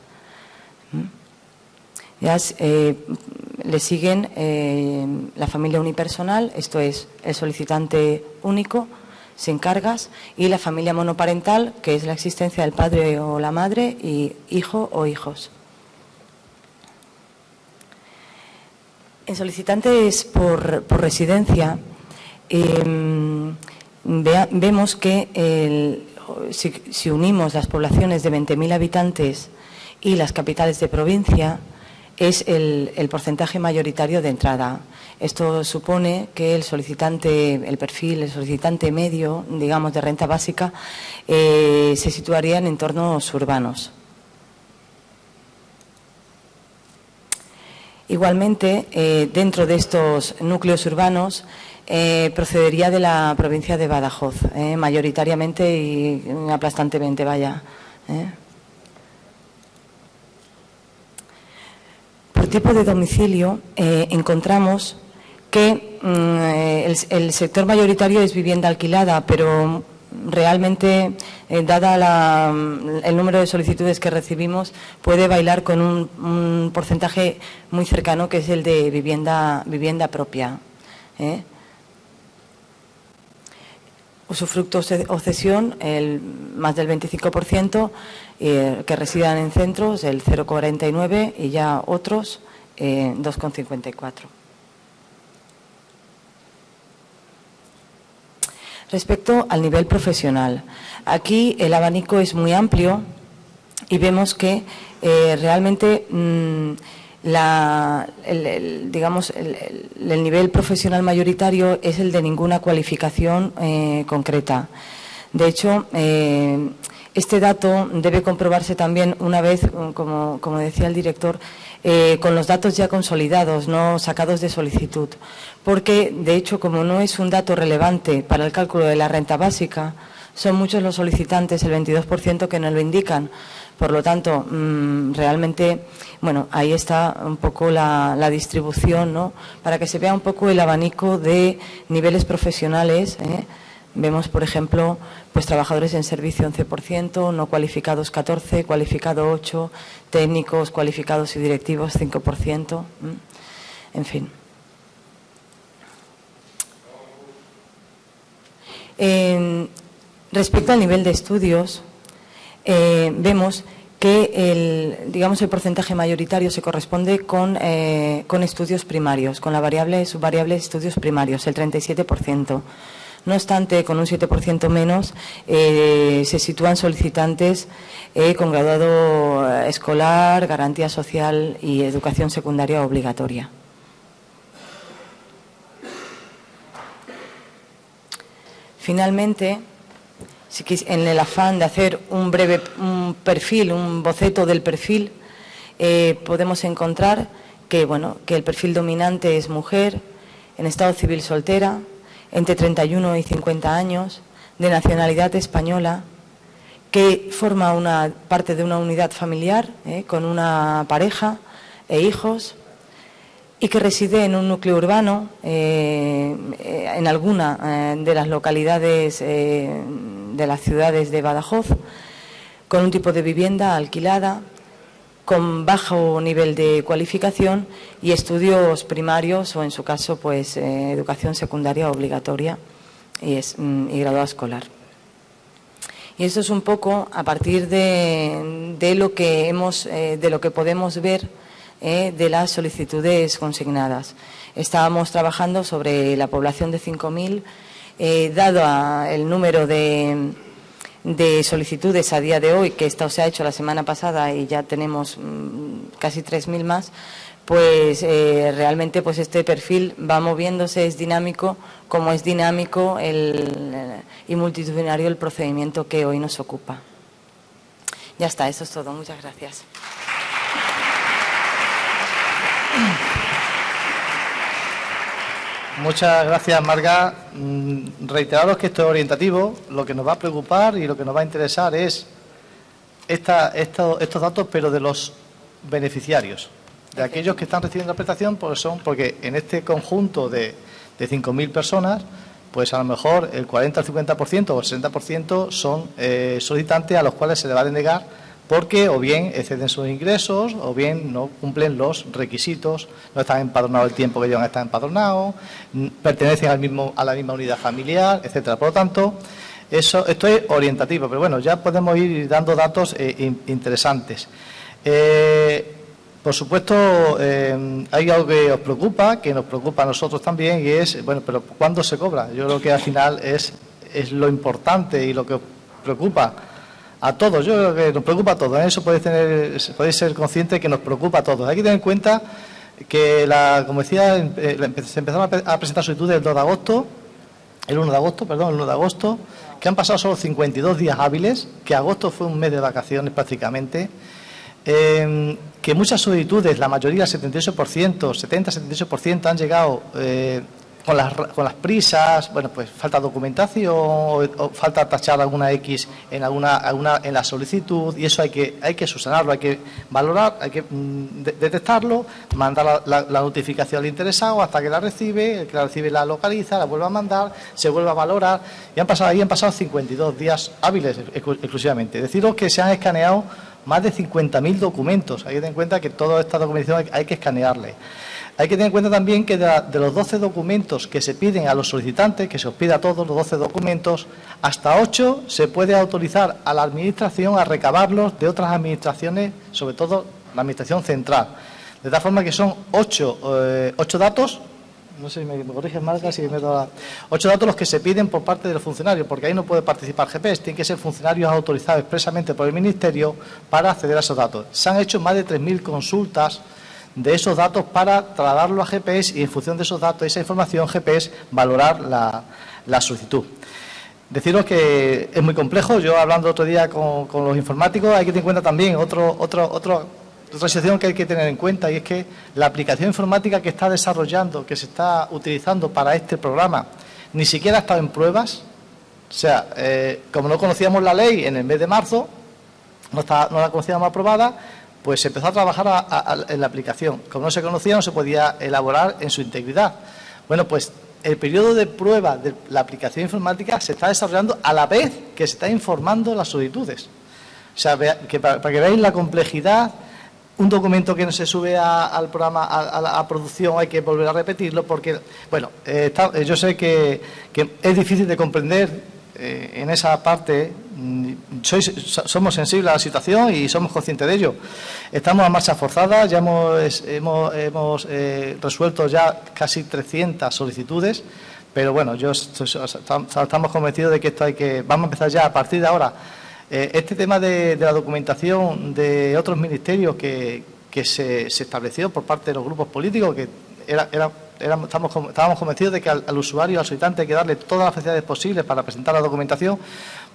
Ya le siguen la familia unipersonal, esto es el solicitante único, sin cargas, y la familia monoparental, que es la existencia del padre o la madre y hijo o hijos. En solicitantes por residencia vemos que si unimos las poblaciones de 20.000 habitantes y las capitales de provincia, es el porcentaje mayoritario de entrada. Esto supone que el solicitante medio, digamos, de renta básica, se situaría en entornos urbanos. Igualmente, dentro de estos núcleos urbanos, procedería de la provincia de Badajoz, mayoritariamente y aplastantemente, vaya. Por tipo de domicilio, encontramos que el sector mayoritario es vivienda alquilada, pero realmente, dada el número de solicitudes que recibimos, puede bailar con un porcentaje muy cercano, que es el de vivienda propia. Usufructo o cesión, más del 25%, que residan en centros, el 0,49%, y ya otros, 2,54%. Respecto al nivel profesional, aquí el abanico es muy amplio y vemos que realmente el nivel profesional mayoritario es el de ninguna cualificación concreta. De hecho, este dato debe comprobarse también una vez, como decía el director, con los datos ya consolidados, no sacados de solicitud. Porque, de hecho, como no es un dato relevante para el cálculo de la renta básica, son muchos los solicitantes, el 22%, que no lo indican. Por lo tanto, realmente, bueno, ahí está un poco la distribución, ¿no? Para que se vea un poco el abanico de niveles profesionales. Vemos, por ejemplo, pues trabajadores en servicio 11%, no cualificados 14%, cualificado 8%, técnicos, cualificados y directivos 5%, en fin. Respecto al nivel de estudios, vemos que el porcentaje mayoritario se corresponde con estudios primarios, con la subvariable estudios primarios, el 37%. No obstante, con un 7% menos, se sitúan solicitantes con graduado escolar, garantía social y educación secundaria obligatoria. Finalmente, en el afán de hacer un perfil, un boceto del perfil, podemos encontrar que, bueno, que el perfil dominante es mujer, en estado civil soltera, entre 31 y 50 años, de nacionalidad española, que forma una parte de una unidad familiar con una pareja e hijos y que reside en un núcleo urbano en alguna de las localidades de las ciudades de Badajoz, con un tipo de vivienda alquilada, con bajo nivel de cualificación y estudios primarios o, en su caso, pues educación secundaria obligatoria y graduado escolar. Y esto es un poco a partir de lo que podemos ver de las solicitudes consignadas. Estábamos trabajando sobre la población de 5.000, dado el número de solicitudes a día de hoy, que esto se ha hecho la semana pasada y ya tenemos casi 3.000 más, pues realmente pues este perfil va moviéndose, es dinámico, como es dinámico y multitudinario el procedimiento que hoy nos ocupa. Ya está, eso es todo. Muchas gracias. Muchas gracias, Marga. Reiteraros que esto es orientativo. Lo que nos va a preocupar y lo que nos va a interesar es estos datos, pero de los beneficiarios, de aquellos que están recibiendo la prestación, porque en este conjunto de 5.000 personas, pues a lo mejor el 40 al 50% o el 60% son solicitantes a los cuales se les va a denegar porque o bien exceden sus ingresos o bien no cumplen los requisitos, no están empadronados el tiempo que llevan a estar empadronados, pertenecen a la misma unidad familiar, etcétera. Por lo tanto, esto es orientativo, pero bueno, ya podemos ir dando datos interesantes. Por supuesto, hay algo que os preocupa, que nos preocupa a nosotros también, y es, bueno, pero ¿cuándo se cobra? Yo creo que al final es lo importante y lo que os preocupa a todos. Yo creo que nos preocupa a todos. En eso podéis ser conscientes que nos preocupa a todos. Hay que tener en cuenta que, como decía, se empezaron a presentar solicitudes el 1 de agosto, que han pasado solo 52 días hábiles, que agosto fue un mes de vacaciones prácticamente. Que muchas solicitudes, la mayoría, el 70-78%, han llegado con las prisas, bueno, pues falta documentación o falta tachar alguna X en la solicitud, y eso hay que subsanarlo, hay que valorar, hay que detectarlo, mandar la notificación al interesado hasta que la recibe, el que la recibe la localiza, la vuelve a mandar, se vuelve a valorar, y han pasado 52 días hábiles exclusivamente. Deciros que se han escaneado más de 50.000 documentos. Hay que tener en cuenta que toda esta documentación hay que escanearle. Hay que tener en cuenta también que de los 12 documentos que se piden a los solicitantes, que se os pida a todos los 12 documentos, hasta 8 se puede autorizar a la Administración a recabarlos de otras administraciones, sobre todo la Administración central. De tal forma que son 8 datos, no sé si me corriges, Marga, si me da 8 datos los que se piden por parte del funcionario, porque ahí no puede participar GPS, tienen que ser funcionarios autorizados expresamente por el Ministerio para acceder a esos datos. Se han hecho más de 3.000 consultas de esos datos para trasladarlo a GPS y, en función de esos datos, esa información, GPS valorar la solicitud. Deciros que es muy complejo. Yo, hablando otro día con los informáticos, hay que tener en cuenta también otra situación que hay que tener en cuenta, y es que la aplicación informática que está desarrollando, que se está utilizando para este programa, ni siquiera ha estado en pruebas. O sea, como no conocíamos la ley en el mes de marzo, no la conocíamos aprobada, pues se empezó a trabajar en la aplicación. Como no se conocía, no se podía elaborar en su integridad. Bueno, pues el periodo de prueba de la aplicación informática se está desarrollando a la vez que se está informando las solicitudes. O sea, que para que veáis la complejidad, un documento que no se sube al programa, a la producción, hay que volver a repetirlo, porque, bueno, yo sé que es difícil de comprender en esa parte. Somos sensibles a la situación y somos conscientes de ello. Estamos a marcha forzada, ya hemos resuelto ya casi 300 solicitudes, pero bueno, estamos convencidos de que esto vamos a empezar ya a partir de ahora. Este tema de la documentación de otros ministerios que se estableció por parte de los grupos políticos, que era estábamos convencidos de que al usuario, al solicitante, hay que darle todas las facilidades posibles para presentar la documentación.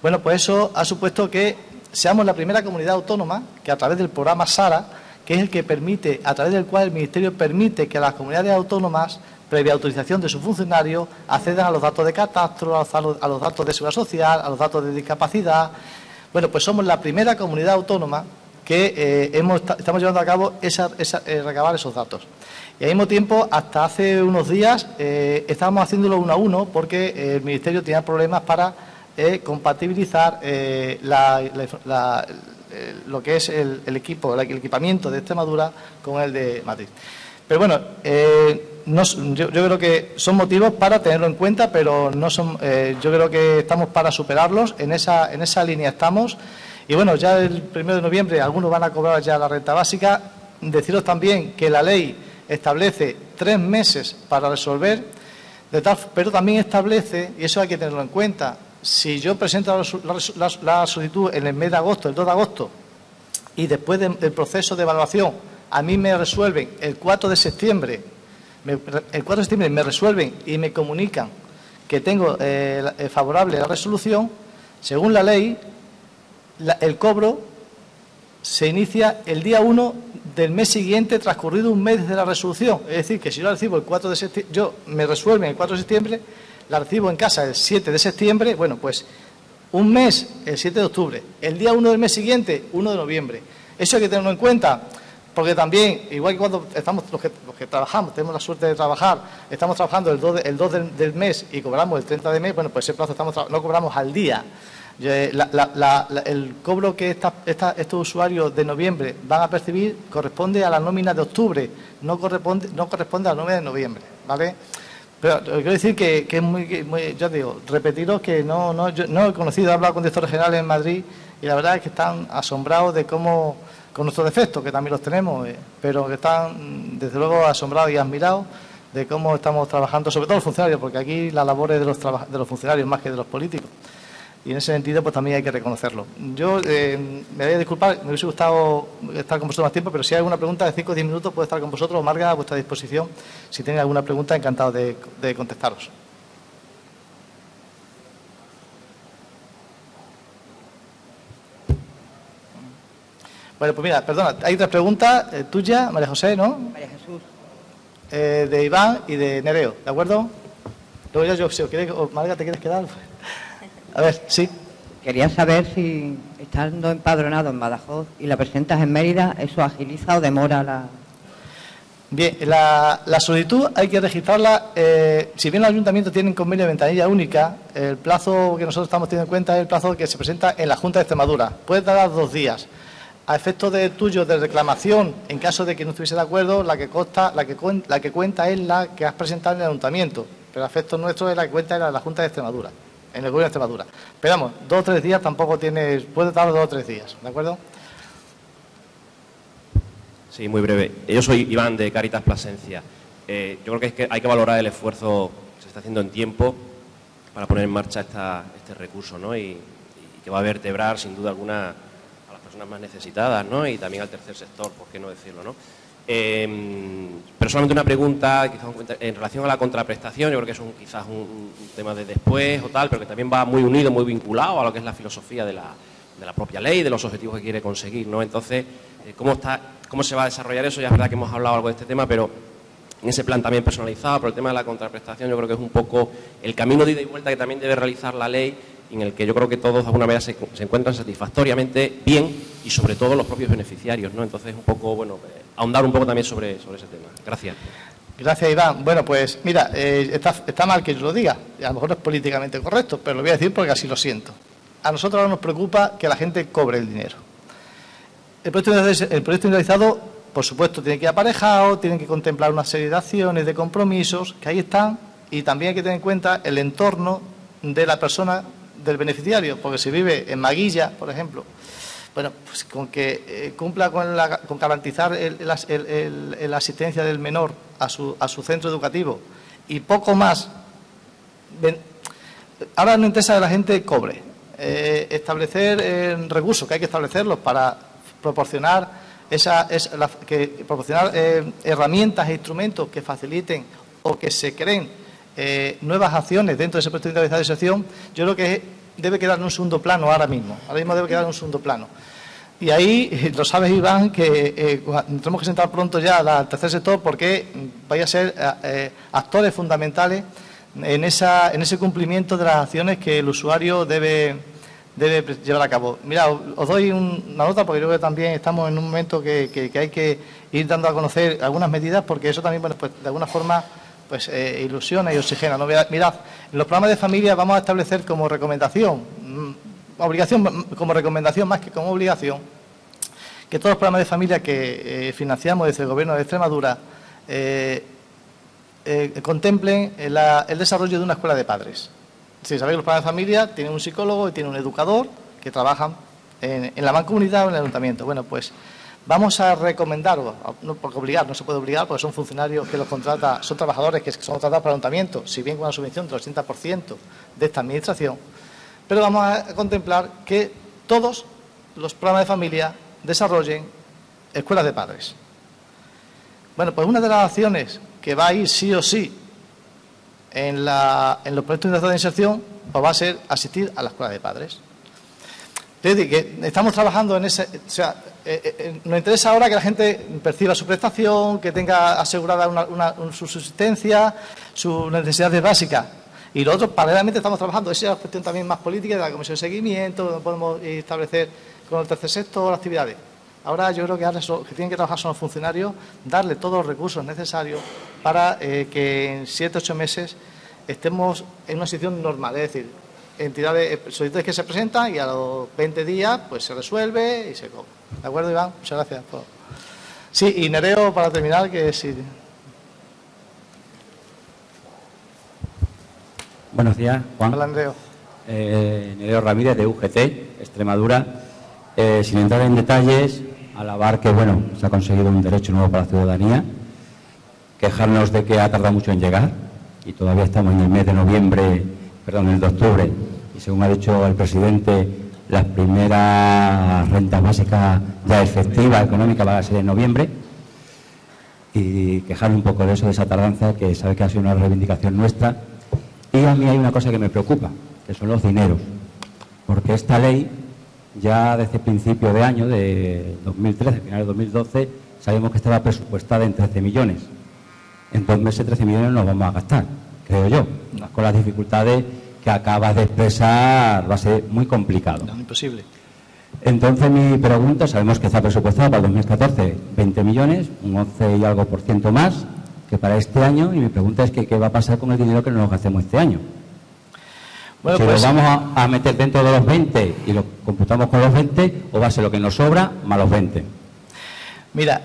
Bueno, pues eso ha supuesto que seamos la primera comunidad autónoma que, a través del programa SARA, que es el que permite, a través del cual el Ministerio permite que las comunidades autónomas, previa autorización de sus funcionarios, accedan a los datos de catastro, a los datos de seguridad social, a los datos de discapacidad. Bueno, pues somos la primera comunidad autónoma que estamos llevando a cabo recabar esos datos. Y al mismo tiempo, hasta hace unos días, estábamos haciéndolo uno a uno porque el Ministerio tenía problemas para compatibilizar lo que es el equipamiento de Extremadura con el de Madrid. Pero bueno, yo creo que son motivos para tenerlo en cuenta, pero no son. Yo creo que estamos para superarlos. En esa línea estamos. Y bueno, ya el 1 de noviembre algunos van a cobrar ya la renta básica. Deciros también que la ley establece 3 meses para resolver, pero también establece, y eso hay que tenerlo en cuenta, si yo presento la solicitud en el mes de agosto, el 2 de agosto, y después del proceso de evaluación a mí me resuelven el 4 de septiembre, me resuelven y me comunican que tengo favorable la resolución, según la ley, el cobro se inicia el día 1 del mes siguiente, transcurrido un mes desde la resolución. Es decir, que si yo la recibo el 4 de septiembre, me resuelven el 4 de septiembre, la recibo en casa el 7 de septiembre, bueno, pues un mes, el 7 de octubre, el día 1 del mes siguiente, 1 de noviembre. Eso hay que tenerlo en cuenta, porque también, igual que cuando estamos los que trabajamos, tenemos la suerte de trabajar, estamos trabajando el 2 del mes y cobramos el 30 de mes, bueno, pues ese plazo no cobramos al día. El cobro que estos usuarios de noviembre van a percibir corresponde a la nómina de octubre, no corresponde a la nómina de noviembre, ¿vale? Pero quiero decir que es muy, ya digo, repetiros que yo no he conocido, he hablado con directores generales en Madrid y la verdad es que están asombrados de cómo, con nuestros defectos, que también los tenemos, pero que están desde luego asombrados y admirados de cómo estamos trabajando, sobre todo los funcionarios, porque aquí la labor es de los funcionarios más que de los políticos. Y en ese sentido, pues también hay que reconocerlo. Yo me voy a disculpar, me hubiese gustado estar con vosotros más tiempo, pero si hay alguna pregunta de 5 o 10 minutos, puedo estar con vosotros, Marga, a vuestra disposición. Si tenéis alguna pregunta, encantado de contestaros. Bueno, pues mira, perdona, hay 3 preguntas tuyas, María José, ¿no? María Jesús. De Iván y de Nereo, ¿de acuerdo? Luego ya yo, si os queréis, Marga, ¿te quieres quedar? A ver, sí. Quería saber si, estando empadronado en Badajoz y la presentas en Mérida, ¿eso agiliza o demora la...? Bien, la solicitud hay que registrarla, si bien los ayuntamientos tienen convenio de ventanilla única, el plazo que nosotros estamos teniendo en cuenta es el plazo que se presenta en la Junta de Extremadura. Puede tardar 2 días. A efectos de reclamación, en caso de que no estuviese de acuerdo, la que cuenta es la que has presentado en el ayuntamiento, pero a efectos nuestros la que cuenta es la Junta de Extremadura, en el Gobierno de Extremadura. Pero vamos, 2 o 3 días tampoco puede tardar 2 o 3 días, ¿de acuerdo? Sí, muy breve. Yo soy Iván, de Cáritas Plasencia. Yo creo que hay que valorar el esfuerzo que se está haciendo en tiempo para poner en marcha este recurso, ¿no? Y que va a vertebrar, sin duda alguna, a las personas más necesitadas, ¿no? Y también al tercer sector, ¿por qué no decirlo, no? Pero solamente una pregunta, quizás en relación a la contraprestación. Yo creo que es quizás un tema de después o tal, pero que también va muy unido, muy vinculado a lo que es la filosofía de la propia ley, de los objetivos que quiere conseguir, ¿no? Entonces, ¿cómo se va a desarrollar eso? Ya es verdad que hemos hablado algo de este tema, pero en ese plan también personalizado, por el tema de la contraprestación, yo creo que es un poco el camino de ida y vuelta que también debe realizar la ley, en el que yo creo que todos de alguna manera se encuentran satisfactoriamente bien, y sobre todo los propios beneficiarios, ¿no? Entonces, un poco, bueno, ahondar un poco también sobre ese tema. Gracias. Gracias, Iván. Bueno, pues mira, está mal que yo lo diga, y a lo mejor no es políticamente correcto, pero lo voy a decir porque así lo siento. A nosotros ahora nos preocupa que la gente cobre el dinero. El proyecto individualizado, por supuesto, tiene que ir aparejado, tiene que contemplar una serie de acciones, de compromisos, que ahí están, y también hay que tener en cuenta el entorno de la persona, del beneficiario, porque si vive en Maguilla, por ejemplo, bueno, pues con que cumpla con garantizar la asistencia del menor a su centro educativo y poco más. Ahora no interesa que la gente cobre. Establecer recursos, que hay que establecerlos para proporcionar herramientas e instrumentos que faciliten o que se creen nuevas acciones dentro de ese proyecto de individualización, yo creo que debe quedar en un segundo plano ahora mismo. Ahora mismo debe quedar en un segundo plano. Y ahí, lo sabes, Iván, que tenemos que sentar pronto ya al tercer sector porque vaya a ser actores fundamentales en ese cumplimiento de las acciones que el usuario debe llevar a cabo. Mira, os doy una nota porque creo que también estamos en un momento que hay que ir dando a conocer algunas medidas porque eso también, bueno, pues de alguna forma pues ilusiona y oxigena, ¿no? Mirad, en los programas de familia vamos a establecer como recomendación, como recomendación más que como obligación, que todos los programas de familia que financiamos desde el Gobierno de Extremadura contemplen el desarrollo de una escuela de padres. Si sabéis, los programas de familia tienen un psicólogo y tienen un educador que trabajan en la mancomunidad o en el ayuntamiento. Bueno, pues vamos a recomendar, no porque obligar, no se puede obligar porque son funcionarios que los contrata, son trabajadores que son contratados por el ayuntamiento, si bien con una subvención del 80% de esta administración, pero vamos a contemplar que todos los programas de familia desarrollen escuelas de padres. Bueno, pues una de las acciones que va a ir sí o sí en los proyectos de inserción pues va a ser asistir a la escuela de padres. Es decir, que estamos trabajando en ese... O sea, nos interesa ahora que la gente perciba su prestación, que tenga asegurada su subsistencia, sus necesidades básicas. Y lo otro, paralelamente, estamos trabajando. Esa es la cuestión también más política de la Comisión de Seguimiento, donde podemos establecer con el tercer sector las actividades. Ahora yo creo que ahora que tienen que trabajar son los funcionarios, darle todos los recursos necesarios para que en 7 o 8 meses estemos en una situación normal, es decir, entidades, solicitudes que se presentan y a los 20 días pues se resuelve y se cobra. ¿De acuerdo, Iván? Muchas gracias. Sí, y Nereo, para terminar, que sí. Buenos días, Juan. Hola, Nereo. Nereo Ramírez, de UGT, Extremadura. Sin entrar en detalles, alabar que, bueno, se ha conseguido un derecho nuevo para la ciudadanía, quejarnos de que ha tardado mucho en llegar y todavía estamos en el mes de noviembre, perdón, el de octubre, y según ha dicho el presidente, las primeras rentas básicas ya efectivas, económicas, van a ser en noviembre, y quejarnos un poco de eso, de esa tardanza, que sabe que ha sido una reivindicación nuestra. Y a mí hay una cosa que me preocupa, que son los dineros, porque esta ley, ya desde principio de año, de 2013, final de 2012, sabemos que estaba presupuestada en 13 millones. En 2 meses 13 millones nos vamos a gastar, creo yo. Con las dificultades que acabas de expresar va a ser muy complicado. No, imposible. Entonces mi pregunta, sabemos que está presupuestada para el 2014 20 millones, un 11 y algo % más que para este año, y mi pregunta es que qué va a pasar con el dinero que no nos gastemos este año. Bueno, si pues, lo vamos a meter dentro de los 20 y lo computamos con los 20, o va a ser lo que nos sobra más los 20. Mira,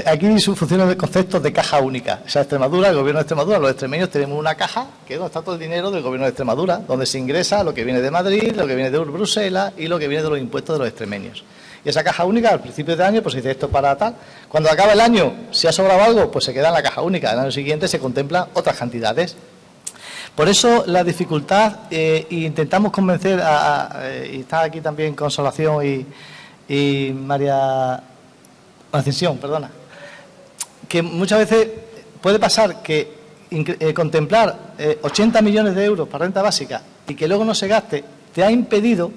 aquí funcionan los conceptos de caja única. O sea, Extremadura, el Gobierno de Extremadura, los extremeños tenemos una caja que es donde está todo el dinero del Gobierno de Extremadura, donde se ingresa lo que viene de Madrid, lo que viene de Bruselas y lo que viene de los impuestos de los extremeños. Y esa caja única, al principio de año, pues se dice esto para tal. Cuando acaba el año, si ha sobrado algo, pues se queda en la caja única. El año siguiente se contemplan otras cantidades. Por eso la dificultad, intentamos convencer y está aquí también Consolación y María Ascensión, perdona, que muchas veces puede pasar que contemplar 80 millones de euros para renta básica y que luego no se gaste, te ha impedido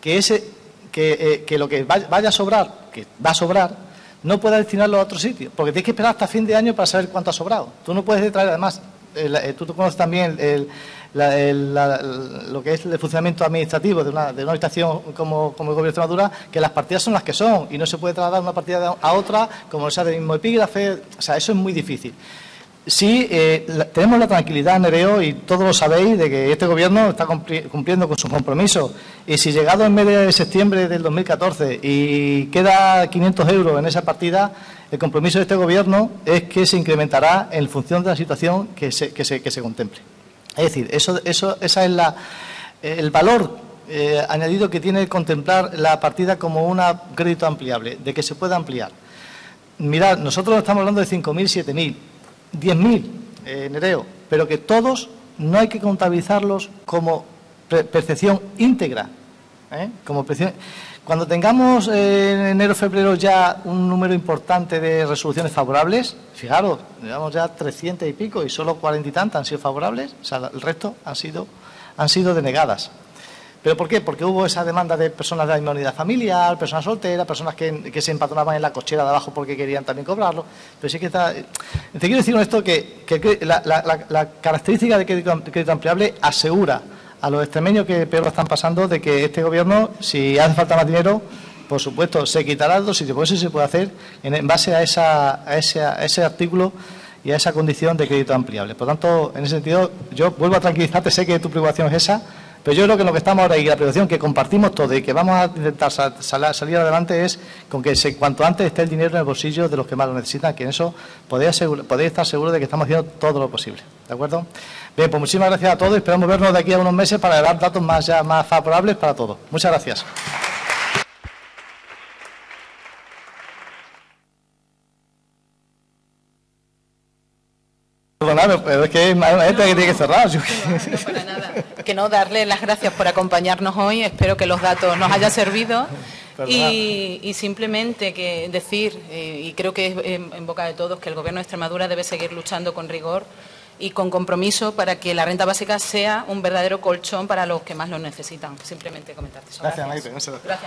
que lo que vaya a sobrar, que va a sobrar, no pueda destinarlo a otro sitio, porque tienes que esperar hasta fin de año para saber cuánto ha sobrado. Tú no puedes traer, además, tú conoces también lo que es el funcionamiento administrativo de una administración como el Gobierno de Extremadura, que las partidas son las que son y no se puede trasladar una partida a otra como sea del mismo epígrafe. O sea, eso es muy difícil. Sí, tenemos la tranquilidad, Nereo, y todos lo sabéis, de que este Gobierno está cumpliendo con sus compromisos. Y si llegado en medio de septiembre del 2014 y queda 500 euros en esa partida, el compromiso de este Gobierno es que se incrementará en función de la situación que se contemple. Es decir, esa es el valor añadido que tiene contemplar la partida como un crédito ampliable, de que se pueda ampliar. Mirad, nosotros estamos hablando de 5.000, 7.000, 10.000, Nereo, pero que todos no hay que contabilizarlos como percepción íntegra Cuando tengamos en enero, febrero ya un número importante de resoluciones favorables, fijaros, llevamos ya 300 y pico y solo 40 y tantas han sido favorables, o sea, el resto han sido denegadas. ¿Pero por qué? Porque hubo esa demanda de personas de la misma unidad familiar, personas solteras, personas que se empadronaban en la cochera de abajo porque querían también cobrarlo. Pero sí que está... Te quiero decir con esto que la característica de crédito ampliable asegura a los extremeños que peor lo están pasando de que este Gobierno, si hace falta más dinero, por supuesto, se quitará el sitio. Por eso se puede hacer en base a ese artículo y a esa condición de crédito ampliable. Por tanto, en ese sentido, yo vuelvo a tranquilizarte, sé que tu preocupación es esa, pero yo creo que lo que estamos ahora y la preocupación que compartimos todos y que vamos a intentar salir adelante es con que cuanto antes esté el dinero en el bolsillo de los que más lo necesitan, que en eso podéis estar seguros de que estamos haciendo todo lo posible. ¿De acuerdo? Bien, pues muchísimas gracias a todos y esperamos vernos de aquí a unos meses para dar datos más favorables para todos. Muchas gracias. Perdóname, pero es que hay gente que tiene que cerrar. No, para nada. Que no, darle las gracias por acompañarnos hoy. Espero que los datos nos hayan servido. Y simplemente que decir, y creo que es en boca de todos, que el Gobierno de Extremadura debe seguir luchando con rigor y con compromiso para que la renta básica sea un verdadero colchón para los que más lo necesitan. Simplemente comentarte eso. Gracias, Maite. Gracias, Margarita.